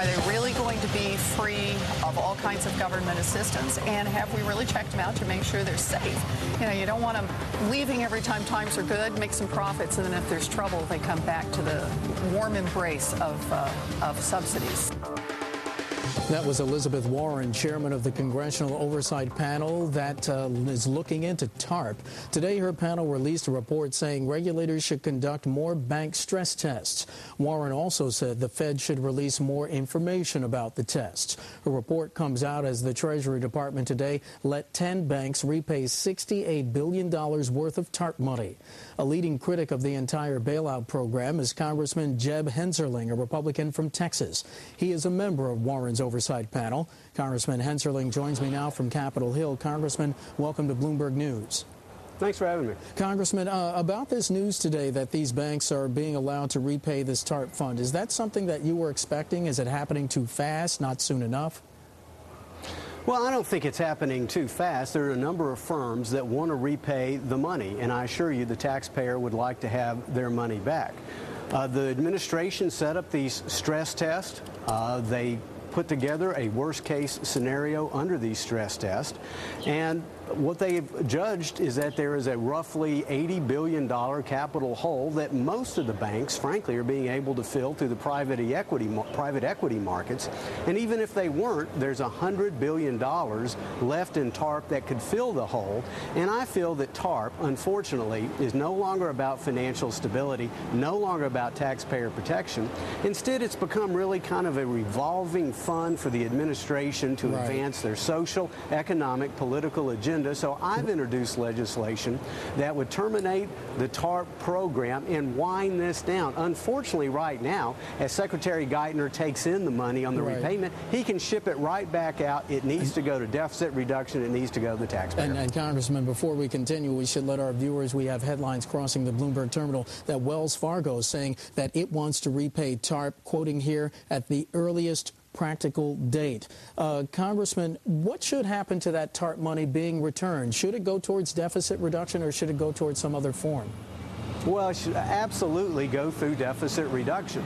Are they really going to be free of all kinds of government assistance? And have we really checked them out to make sure they're safe? You know, you don't want them leaving every time times are good, make some profits, and then if there's trouble, they come back to the warm embrace of subsidies. That was Elizabeth Warren, chairman of the Congressional Oversight Panel that is looking into TARP. Today, her panel released a report saying regulators should conduct more bank stress tests. Warren also said the Fed should release more information about the tests. Her report comes out as the Treasury Department today let 10 banks repay $68 billion worth of TARP money. A leading critic of the entire bailout program is Congressman Jeb Hensarling, a Republican from Texas. He is a member of Warren's Oversight Panel. Congressman Hensarling joins me now from Capitol Hill. Congressman, welcome to Bloomberg News. Thanks for having me. Congressman, about this news today that these banks are being allowed to repay this TARP fund, is that something that you were expecting? Is it happening too fast, not soon enough? Well, I don't think it's happening too fast. There are a number of firms that want to repay the money, and I assure you the taxpayer would like to have their money back. The administration set up these stress tests. They put together a worst-case scenario under these stress tests, and what they've judged is that there is a roughly $80 billion capital hole that most of the banks, frankly, are being able to fill through the private equity markets. And even if they weren't, there's $100 billion left in TARP that could fill the hole. And I feel that TARP, unfortunately, is no longer about financial stability, no longer about taxpayer protection. Instead, it's become really kind of a revolving fund for the administration to advance their social, economic, political agenda. So I've introduced legislation that would terminate the TARP program and wind this down. Unfortunately, right now, as Secretary Geithner takes in the money on the repayment, he can ship it right back out. It needs to go to deficit reduction. It needs to go to the taxpayer. And Congressman, before we continue, we should let our viewers, we have headlines crossing the Bloomberg terminal that Wells Fargo is saying that it wants to repay TARP, quoting here, at the earliest practical date. Congressman, what should happen to that TARP money being returned? Should it go towards deficit reduction or should it go towards some other form? Well, it should absolutely go through deficit reduction.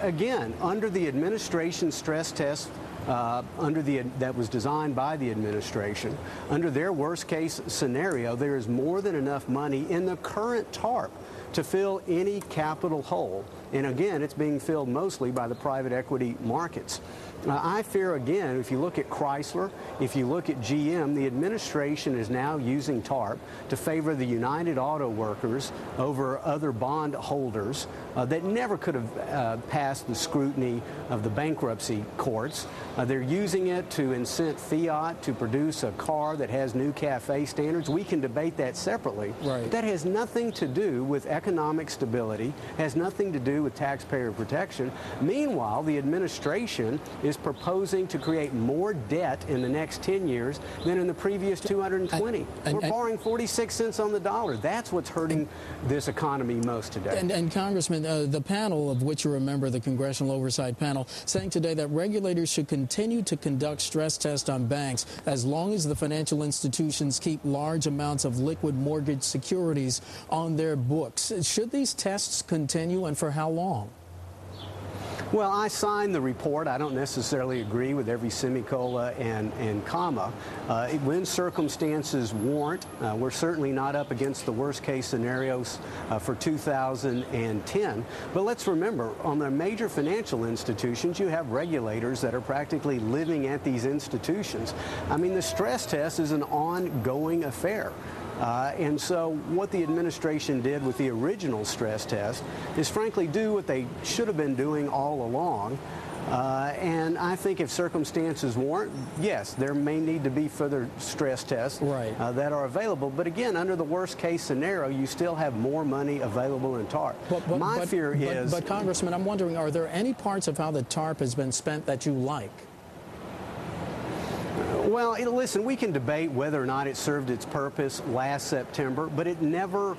Again, under the administration stress test, that was designed by the administration, under their worst-case scenario, there is more than enough money in the current TARP to fill any capital hole. And again, it's being filled mostly by the private equity markets. I fear, again, if you look at Chrysler, if you look at GM, the administration is now using TARP to favor the United Auto Workers over other bond holders that never could have passed the scrutiny of the bankruptcy courts. They're using it to incent Fiat to produce a car that has new CAFE standards. We can debate that separately. But that has nothing to do with economic stability, has nothing to do with taxpayer protection. Meanwhile, the administration is proposing to create more debt in the next 10 years than in the previous 220. We're borrowing 46 cents on the dollar. That's what's hurting this economy most today. And Congressman, the panel, of which you remember, the Congressional Oversight Panel, saying today that regulators should continue to conduct stress tests on banks as long as the financial institutions keep large amounts of liquid mortgage securities on their books. Should these tests continue, and for how long? Well, I signed the report. I don't necessarily agree with every semicolon and comma. When circumstances warrant, we're certainly not up against the worst-case scenarios for 2010. But let's remember, on the major financial institutions, you have regulators that are practically living at these institutions. I mean, the stress test is an ongoing affair. And so what the administration did with the original stress test is frankly do what they should have been doing all along. And I think if circumstances warrant, yes, there may need to be further stress tests that are available. But again, under the worst case scenario, you still have more money available in TARP. My fear is... But Congressman, I'm wondering, are there any parts of how the TARP has been spent that you like? Well, listen, we can debate whether or not it served its purpose last September, but it never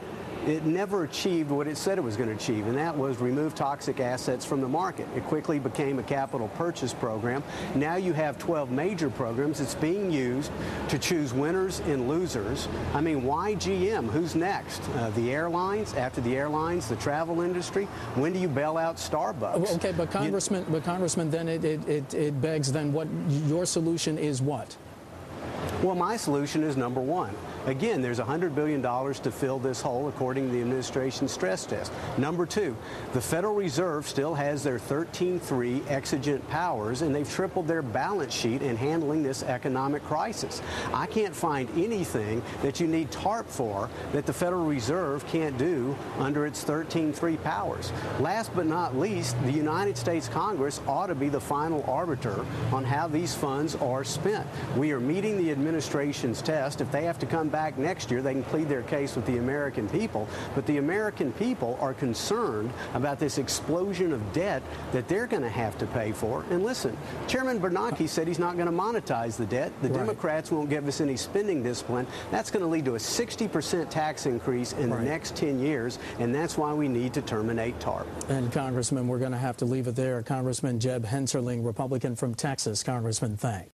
it never achieved what it said it was going to achieve, and that was remove toxic assets from the market. It quickly became a capital purchase program. Now you have 12 major programs. It's being used to choose winners and losers. I mean, why GM? Who's next? The airlines? After the airlines, the travel industry? When do you bail out Starbucks? Okay, but Congressman, then it begs then what your solution is what? Well, my solution is number one. Again, there's $100 billion to fill this hole, according to the administration's stress test. Number two, the Federal Reserve still has their 13.3 exigent powers, and they've tripled their balance sheet in handling this economic crisis. I can't find anything that you need TARP for that the Federal Reserve can't do under its 13.3 powers. Last but not least, the United States Congress ought to be the final arbiter on how these funds are spent. We are meeting the administration's test. If they have to come back next year, they can plead their case with the American people. But the American people are concerned about this explosion of debt that they're going to have to pay for. And listen, Chairman Bernanke said he's not going to monetize the debt. The Democrats won't give us any spending discipline. That's going to lead to a 60% tax increase in the next 10 years, and that's why we need to terminate TARP. And Congressman, we're going to have to leave it there. Congressman Jeb Hensarling, Republican from Texas. Congressman, thanks.